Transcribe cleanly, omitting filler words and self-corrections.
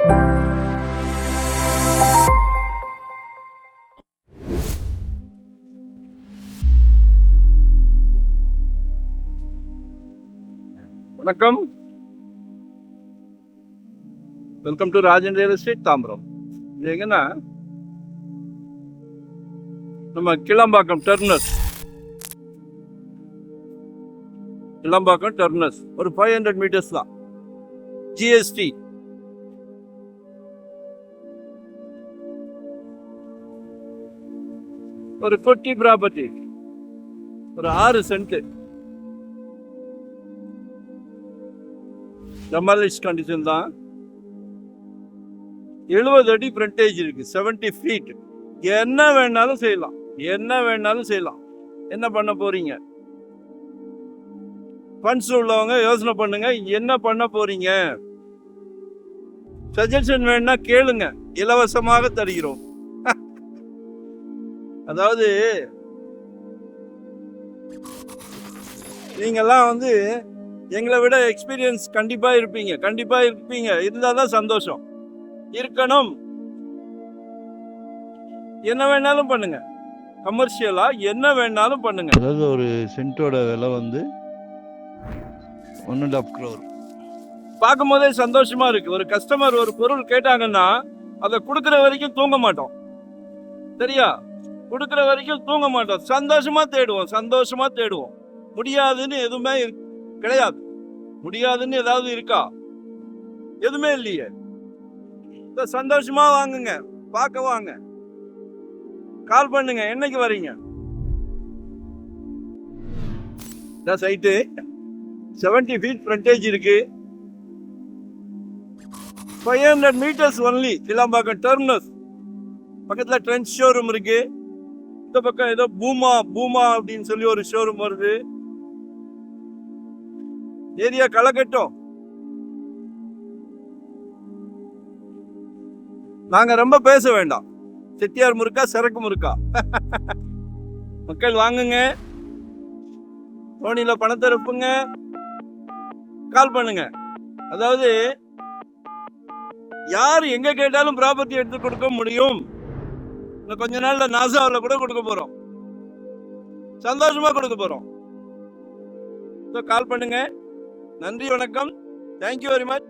வணக்கம், welcome to Rajan real estate Tambaram. இது எங்கன்னா நம்ம கிளம்பாக்கம் டெர்மினஸ் ஒரு 500 மீட்டர்ஸ் தான். ஜிஎஸ்டி ஒரு குட்டி ப்ராப்பர்ட்டி, ஒரு 6 சென்ட் டெமாலிஷ் கண்டிஷன் தான். 70 அடி ஃப்ரண்டேஜ் இருக்கு, 70 ஃபீட். என்ன வேணாலும் செய்யலாம். என்ன பண்ண போறீங்க? ஃபண்ட்ஸ் உள்ளவங்க யோசனை பண்ணுங்க, என்ன பண்ண போறீங்க? சஜஷன் வேணும்னா கேளுங்க, இலவசமாக தருகிறோம். அதாவது நீங்கெல்லாம் எங்களை விட எக்ஸ்பீரியன்ஸ் கண்டிப்பா இருப்பீங்க. இருந்தாதான் சந்தோஷம். இருக்கணும். என்ன வேணாலும் பண்ணுங்க, கமர்ஷியலா என்ன வேணாலும் பண்ணுங்க. அதாவது ஒரு சென்ட்டோட விலை 1.5 crore. பார்க்கும் போதே சந்தோஷமா இருக்கு. ஒரு கஸ்டமர் ஒரு பொருள் கேட்டாங்கன்னா அதை கொடுக்குற வரைக்கும் தூங்க மாட்டோம். சரியா? கொடுக்குற வரைக்கும் தூங்க மாட்டோம். சந்தோஷமா தேடுவோம். முடியாதுன்னு எதுவுமே கிடையாது. முடியாதுன்னு ஏதாவது இருக்கா? எதுவுமே இல்லையே. சந்தோஷமா வாங்குங்க, பார்க்க வாங்க, கால் பண்ணுங்க. என்னைக்கு வரீங்க? சைட்டு 70 ஃபீட் ஃப்ரண்டேஜ் இருக்கு, 500 மீட்டர்ஸ் ஒன்லி. கிளம்பாக்கம் டெர்மினஸ் பக்கத்துல ட்ரெண்ட் ஷோரூம் இருக்கு. இந்த பக்கம் ஏதோ பூமா அப்படின்னு சொல்லி ஒரு ஷோரூம் வருது. ஏரியா களக்கட்டும். நாங்க ரொம்ப பேச வேண்டாம். செட்டியார் முறுக்கா, சரக்கு முறுக்கா. மக்கள் வாங்குங்க, தோணியில பணத்தை இருப்புங்க, கால் பண்ணுங்க. அதாவது யார் எங்க கேட்டாலும் ப்ராப்பர்ட்டி எடுத்து கொடுக்க முடியும். இன்னும் கொஞ்ச நாள்ல நாசாவில் கூட கொடுக்க போறோம். சந்தோஷமா கொடுக்க போறோம். கால் பண்ணுங்க. நன்றி, வணக்கம். Thank you very much.